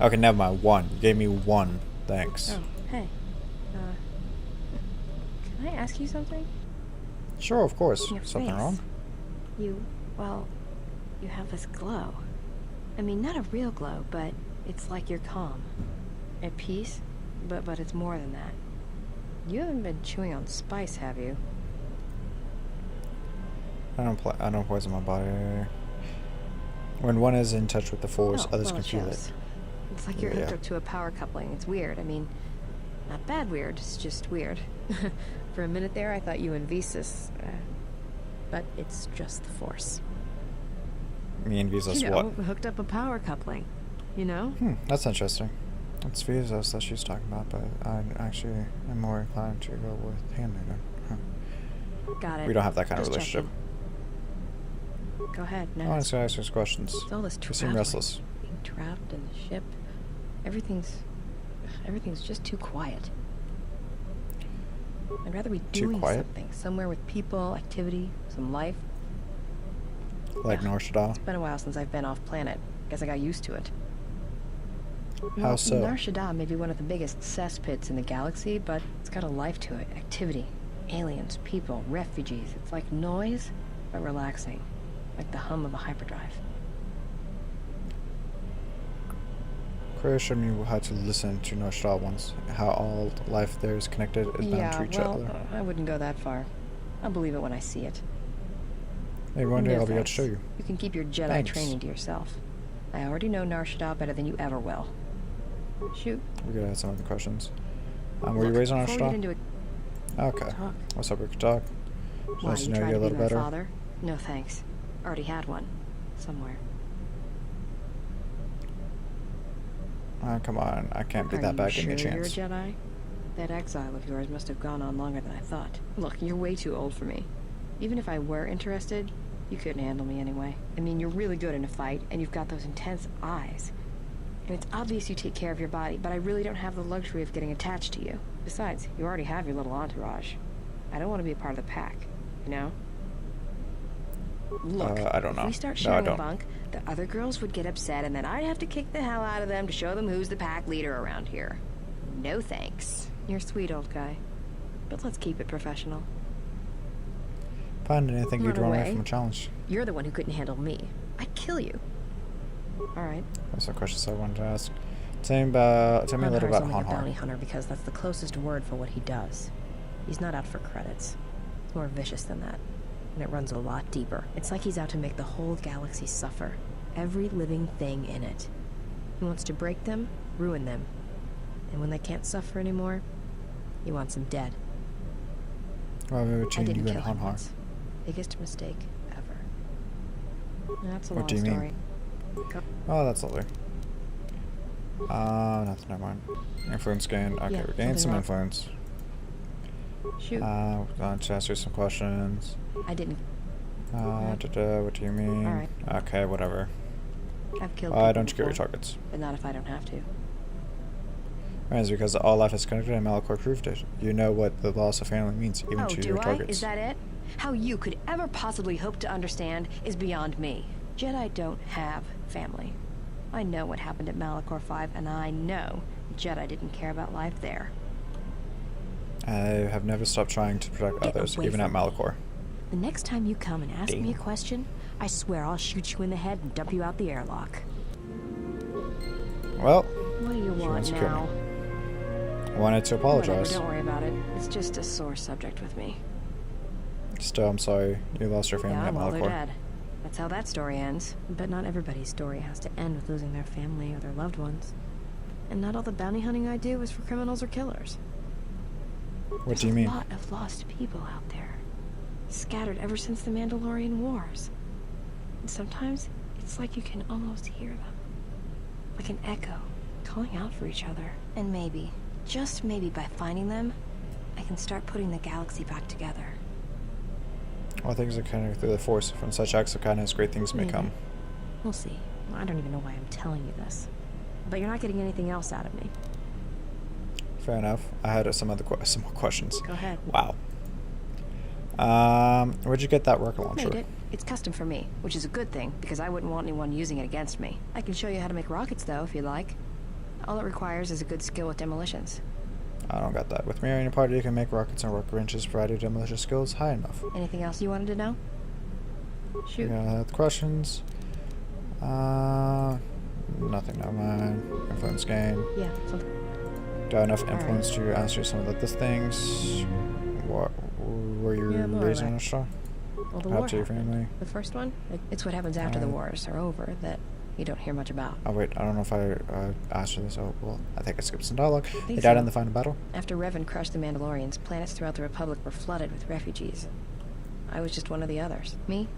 Okay, never mind. 1. You gave me 1. Thanks. Oh, hey. Can I ask you something? Sure, of course. Your Something face. wrong? Well, you have this glow. I mean, not a real glow, but it's like you're calm. At peace, but it's more than that. You haven't been chewing on spice, have you? I don't poison my body. When one is in touch with the force, Oh, others well, can feel it. shows. It's like you're hooked up to a power coupling. It's weird. I mean, not bad weird, it's just weird. For a minute there, I thought you and Visas, but it's just the force. Me and Visas You know, what? hooked up a power coupling, you know? That's interesting. It's Visas that she's talking about, but I actually am more inclined to go with Handmaiden. Got it. We don't have that kind of Just relationship. checking. Go ahead, I next. want to ask you questions. It's all this You traveling. seem restless. Being trapped in the ship. Everything's just too quiet. I'd rather be Too doing quiet? something. Somewhere with people, activity, some life. Like Norshada. It's been a while since I've been off planet. Guess I got used to it. How so? Nar Shaddaa may be one of the biggest cesspits in the galaxy, but it's got a life to it. Activity. Aliens, people, refugees. It's like noise, but relaxing. Like the hum of a hyperdrive. Korea showed me how to listen to Norshada once. How all life there is connected is bound to each other. I wouldn't go that far. I'll believe it when I see it. Maybe one day No I'll be able to thanks. show you. You can keep your Jedi Thanks. training to yourself. I already know Nar Shaddaa better than you ever will. Shoot. We could add some other questions. Were you Look, raised on before we get Norshada? into it, Okay. talk. What's up, we could talk. Why, Nice to you know tried you to a be little my better. father? No thanks. Already had one. Somewhere. Come on, I can't be Are that you bad. sure Give me a chance. you're a Jedi? That exile of yours must have gone on longer than I thought. Look, you're way too old for me. Even if I were interested, you couldn't handle me anyway. I mean, you're really good in a fight, and you've got those intense eyes. And it's obvious you take care of your body, but I really don't have the luxury of getting attached to you. Besides, you already have your little entourage. I don't want to be a part of the pack, you know? Look, I don't know. if we start No, I sharing a don't. bunk, the other girls would get upset, and then I'd have to kick the hell out of them to show them who's the pack leader around here. No thanks. You're sweet, old guy. But let's keep it professional. Fine, anything you'd Run run away away? from a challenge. You're the one who couldn't handle me. I'd kill you. Alright. That's some questions I wanted to ask. Tell me a little about only a bounty Hanhar. hunter because that's the closest word for what he does. He's not out for credits. It's more vicious than that. And it runs a lot deeper. It's like he's out to make the whole galaxy suffer. Every living thing in it. He wants to break them, ruin them. And when they can't suffer anymore, he wants them dead. Well, maybe I between didn't you kill and him Hanhar. once. Biggest mistake ever. That's a What long do you mean? story. Oh, that's lovely. Nothing, never mind. Influence gained. Okay, Yeah, we gained some something wrong. influence. Shoot. We're going to ask you some questions. I didn't. What do you mean? Alright. Okay, whatever. I've killed Why people don't you kill your before, targets? but not if I don't have to. Right, it's because all life is connected and Malachor proved it. You know what the loss of family means, even Oh, to do your I? targets. Is that it? How you could ever possibly hope to understand is beyond me. Jedi don't have family. I know what happened at Malachor 5, and I know Jedi didn't care about life there. I have never stopped trying to protect Get others, away even at from me. Malachor. The next time you come and ask me a Damn. question, I swear I'll shoot you in the head and dump you out the airlock. Well, What do you she want wants to kill now? me. I wanted to Whatever, apologize. don't worry about it. It's just a sore subject with me. Still, I'm sorry. You lost your family Yeah, at well, they're Malachor. dead. That's how that story ends. But not everybody's story has to end with losing their family or their loved ones. And not all the bounty hunting I do is for criminals or killers. What do you mean? There's a lot of lost people out there. Scattered ever since the Mandalorian Wars. And sometimes, it's like you can almost hear them. Like an echo, calling out for each other. And maybe, just maybe by finding them, I can start putting the galaxy back together. All things are connected through the Force. From such acts of kindness, great things may Maybe. come. We'll see. I don't even know why I'm telling you this. But you're not getting anything else out of me. Fair enough. I had some more questions. Go ahead. Wow. Where'd you get that rocket launcher? Made it. It's custom for me, which is a good thing, because I wouldn't want anyone using it against me. I can show you how to make rockets, though, if you'd like. All it requires is a good skill with demolitions. I don't got that. With me in your party, you can make rockets and workbenches, provided demolition skills high enough. Anything else you wanted to know? Shoot. Yeah, questions. Nothing. Never mind. Influence gain. Yeah, something. Do I have enough influence to answer some of the things? What were you raised in Australia? Well, the How war to your happened. family? The first one? It's what happens after the wars are over that you don't hear much about. Oh wait, I don't know if I asked you this. Oh well, I think I skipped some dialogue. They Think died so. in the final battle. After Revan crushed the Mandalorians, planets throughout the Republic were flooded with refugees. I was just one of the others. Me?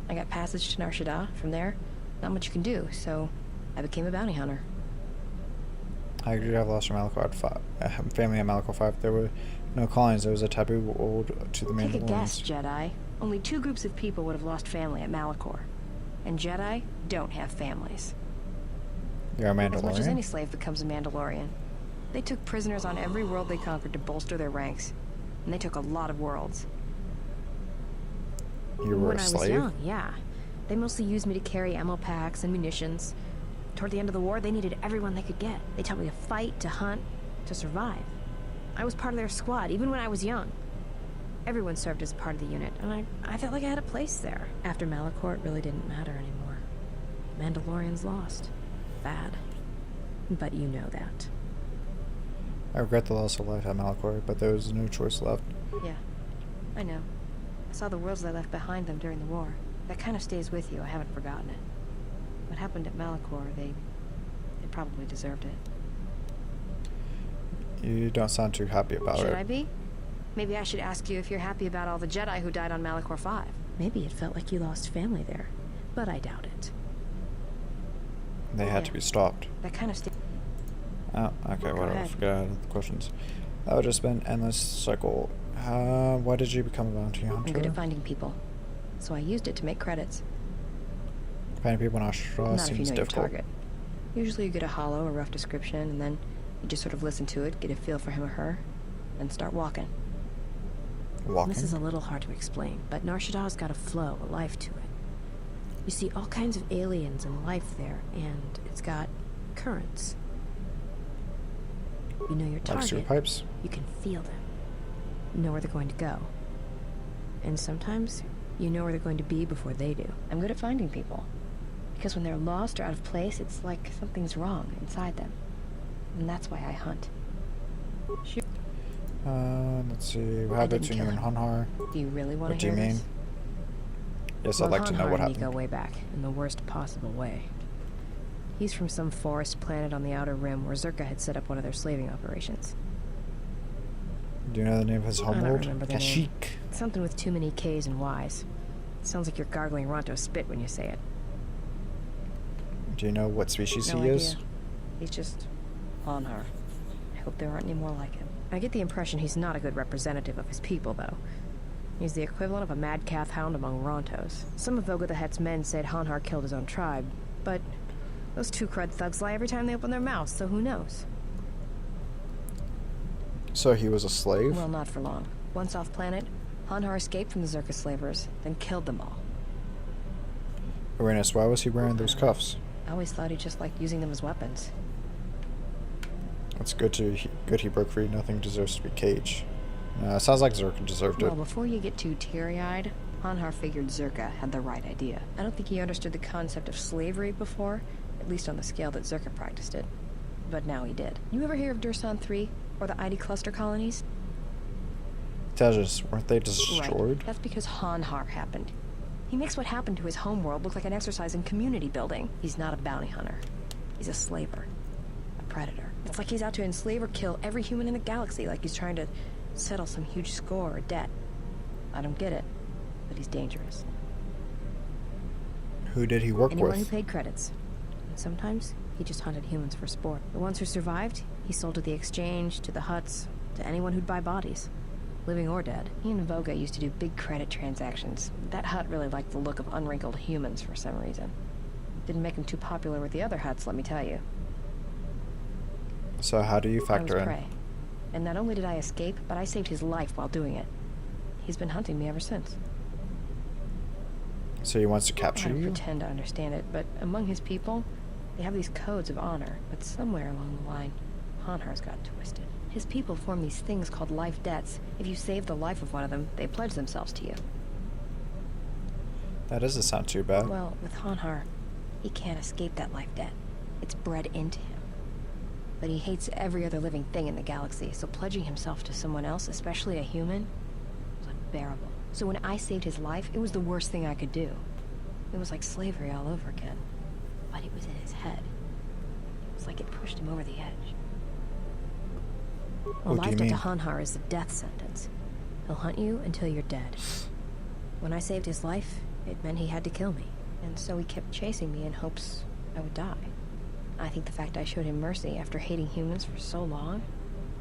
I got passage to Nar Shaddaa. From there, not much you can do, so I became a bounty hunter. How could you have lost your Malachor 5? Family at Malachor 5. There were no colonies. There was a taboo owed to the Mandalorians. Take a guess, Jedi. Only 2 groups of people would have lost family at Malachor. And Jedi don't have families. You're a Mandalorian? As much as any slave becomes a Mandalorian. They took prisoners on every world they conquered to bolster their ranks. And they took a lot of worlds. You were when a I slave? was young, yeah. They mostly used me to carry ammo packs and munitions. Toward the end of the war, they needed everyone they could get. They taught me to fight, to hunt, to survive. I was part of their squad, even when I was young. Everyone served as part of the unit, and I felt like I had a place there. After Malachor, it really didn't matter anymore. Mandalorians lost. Bad. But you know that. I regret the loss of life at Malachor, but there was no choice left. Yeah, I know. I saw the worlds they left behind them during the war. That kind of stays with you. I haven't forgotten it. What happened at Malachor, they probably deserved it. You don't sound too happy about it. Should I be? Maybe I should ask you if you're happy about all the Jedi who died on Malachor 5. Maybe it felt like you lost family there, but I doubt it. They had to be stopped. That kind of Oh, okay, whatever. ahead. Forget I had the questions. That would just been endless cycle. Why did you become a bounty hunter? I'm good at finding people, so I used it to make credits. Finding people in Australia Not if you seems know your difficult. target. Usually you get a hollow or rough description, and then you just sort of listen to it, get a feel for him or her, and start walking. Walking? This is a little hard to explain, but Nar Shaddaa's got a flow, a life to it. You see all kinds of aliens and life there, and it's got currents. You know your Like target. sewer pipes? You can feel them. You know where they're going to go. And sometimes, you know where they're going to be before they do. I'm good at finding people. Because when they're lost or out of place, it's like something's wrong inside them. And that's why I hunt. Shoot. Let's see. What happened to you and Hanhar? Do you really want What to do you hear mean? this? Yes, Well, I'd like to know Hanhar what and me happened. go way back, in the worst possible way. He's from some forest planet on the Outer Rim where Zerka had set up one of their slaving operations. Do you know the name of his I don't homeworld? remember the name. Kashyyyk. Something with too many K's and Y's. It sounds like you're gargling Ronto spit when you say it. Do you know what species No he idea. is? He's just on her. I hope there aren't any more like him. I get the impression he's not a good representative of his people, though. He's the equivalent of a mad calf hound among Rontos. Some of Voga the Hutt's men said Hanhar killed his own tribe, but those 2 crud thugs lie every time they open their mouths, so who knows? So he was a slave? Well, not for long. Once off planet, Hanhar escaped from the Zerka slavers, then killed them all. Uranus, why was he wearing those cuffs? I always thought he just liked using them as weapons. It's good he broke free. Nothing deserves to be caged. Sounds like Zerka deserved Well, it. before you get too teary-eyed, Hanhar figured Zerka had the right idea. I don't think he understood the concept of slavery before, at least on the scale that Zerka practiced it. But now he did. You ever hear of Dursan 3, or the ID cluster colonies? Tejas, weren't they destroyed? Right. That's because Hanhar happened. He makes what happened to his homeworld look like an exercise in community building. He's not a bounty hunter. He's a slaver. A predator. It's like he's out to enslave or kill every human in the galaxy, like he's trying to settle some huge score or debt. I don't get it, but he's dangerous. Who did he work Anyone who with? paid credits. And sometimes, he just hunted humans for sport. The ones who survived, he sold to the exchange, to the Hutts, to anyone who'd buy bodies. Living or dead. He and Voga used to do big credit transactions. That Hutt really liked the look of unwrinkled humans for some reason. Didn't make him too popular with the other Hutts, let me tell you. So how do you factor I was in? prey. And not only did I escape, but I saved his life while doing it. He's been hunting me ever since. So he wants to I capture don't you? pretend to understand it, but among his people, They have these codes of honor, but somewhere along the line, Hanhar's got twisted. His people form these things called life debts. If you save the life of one of them, they pledge themselves to you. That doesn't sound too bad. Well, with Hanhar, he can't escape that life debt. It's bred into him. But he hates every other living thing in the galaxy, so pledging himself to someone else, especially a human, was unbearable. So when I saved his life, it was the worst thing I could do. It was like slavery all over again. But it was in his head. It was like it pushed him over the edge. A life debt to Hanhar is a death sentence. He'll hunt you until you're dead. When I saved his life, it meant he had to kill me. And so he kept chasing me in hopes I would die. I think the fact I showed him mercy after hating humans for so long,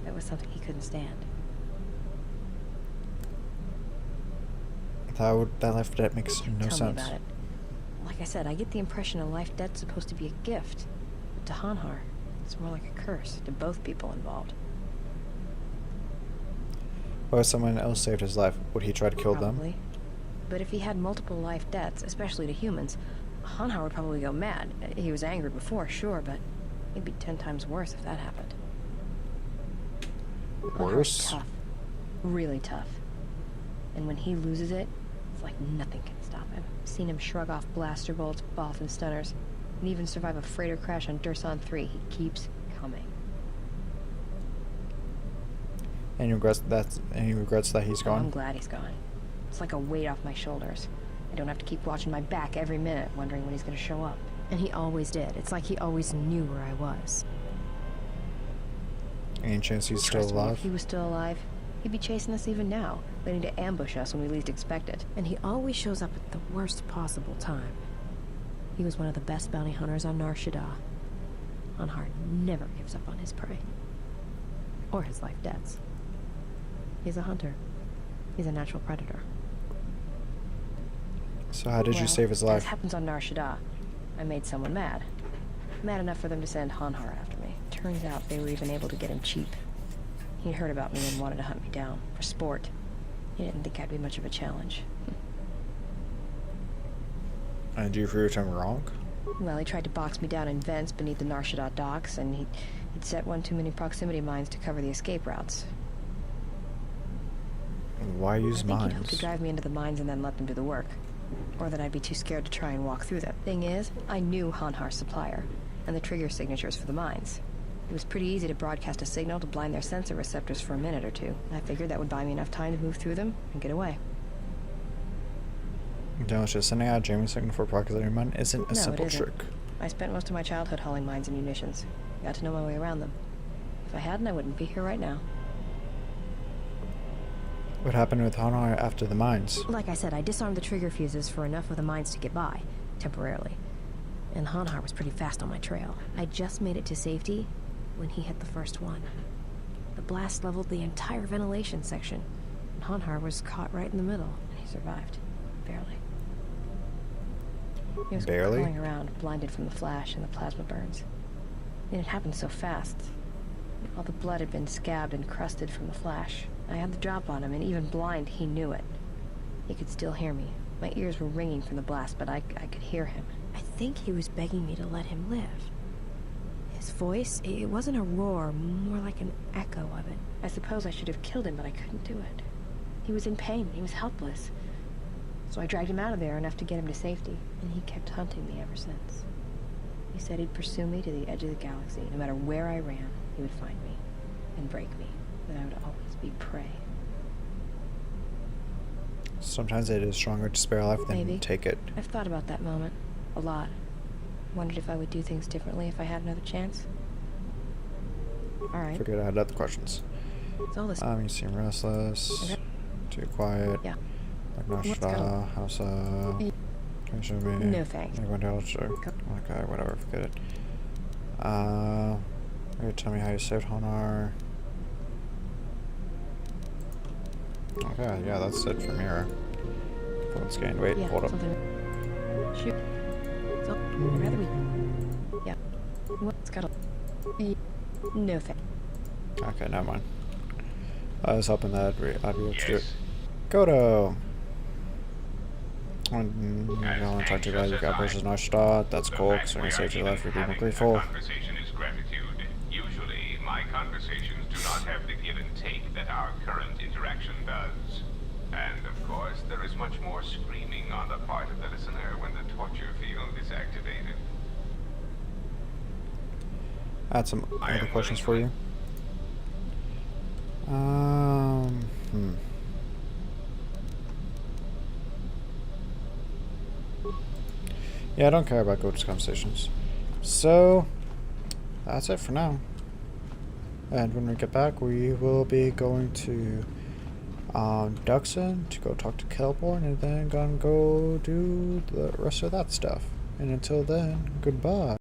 that was something he couldn't stand. That life debt makes no sense. Tell me about it. Like I said, I get the impression a life debt's supposed to be a gift. But to Hanhar, it's more like a curse to both people involved. What if someone else saved his life? Would he try to kill Probably. them? But if he had multiple life debts, especially to humans, Hanhar would probably go mad. He was angry before, sure, but it'd be 10 times worse if that happened. Worse? Hanhar's tough. Really tough. And when he loses it, it's like nothing can stop him. I've seen him shrug off blaster bolts, both and stunners, and even survive a freighter crash on Dursan 3. He keeps coming. And he regrets that he's gone? I'm glad he's gone. It's like a weight off my shoulders. I don't have to keep watching my back every minute, wondering when he's going to show up. And he always did. It's like he always knew where I was. Any chance he's still alive? If he was still alive, he'd be chasing us even now, waiting to ambush us when we least expect it. And he always shows up at the worst possible time. He was one of the best bounty hunters on Nar Shaddaa. Hanhar never gives up on his prey. Or his life debts. He's a hunter. He's a natural predator. So how did you save his life? As happens on Nar Shaddaa, I made someone mad. Mad enough for them to send Hanhar after me. Turns out they were even able to get him cheap. He'd heard about me and wanted to hunt me down, for sport. He didn't think I'd be much of a challenge. And you proved him wrong? Well, he tried to box me down in vents beneath the Nar Shaddaa docks, and he'd set one too many proximity mines to cover the escape routes. Why use mines? I think he'd hoped to drive me into the mines and then let them do the work. Or that I'd be too scared to try and walk through them. Thing is, I knew Hanhar's supplier, and the trigger signatures for the mines. It was pretty easy to broadcast a signal to blind their sensor receptors for a minute or two. I figured that would buy me enough time to move through them and get away. Just sending out a jamming signal for proximity mine isn't a simple trick. I spent most of my childhood hauling mines and munitions. Got to know my way around them. If I hadn't, I wouldn't be here right now. What happened with Hanhar after the mines? Like I said, I disarmed the trigger fuses for enough of the mines to get by, temporarily. And Hanhar was pretty fast on my trail. I just made it to safety when he hit the first one. The blast leveled the entire ventilation section, and Hanhar was caught right in the middle, and he survived. Barely. He was crawling around, blinded from the flash and the plasma burns. And it happened so fast. All the blood had been scabbed and crusted from the flash. I had the drop on him, and even blind, he knew it. He could still hear me. My ears were ringing from the blast, but I could hear him. I think he was begging me to let him live. His voice, it wasn't a roar, more like an echo of it. I suppose I should have killed him, but I couldn't do it. He was in pain. He was helpless. So I dragged him out of there enough to get him to safety, and he kept hunting me ever since. He said he'd pursue me to the edge of the galaxy. No matter where I ran, he would find me and break me. That I would always be prey. Sometimes it is stronger to spare a life than take it. I've thought about that moment a lot. Wondered if I would do things differently if I had another chance. Alright. Forget I had other questions. It's all this. You seem restless. Okay. Too quiet. Yeah. Like Nar Shaddaa, House Can you show me? No thanks. Anyone else? Okay, whatever, forget it. You tell me how you saved Hanhar. Okay, yeah, that's it from here. Phone scan. Wait, Yeah, hold up. Shoot. So, I'd rather we... Yeah. What's got a... No thanks. Okay, never mind. I was hoping that I'd be able to do it. KoTOR! When you only talk to you about your God versus Nostrad, that's cool, because I'm going to say to your left, you're being grateful. Conversation is gratitude. Usually, my conversations do not have the give and take that our current interaction does. And, of course, there is much more screaming on the part of the listener when the torture field is activated. I had some other questions for you. Yeah, I don't care about Goat's conversations. So, that's it for now. And when we get back, we will be going to Duxon to go talk to Kelborn, and then gonna go do the rest of that stuff. And until then, goodbye.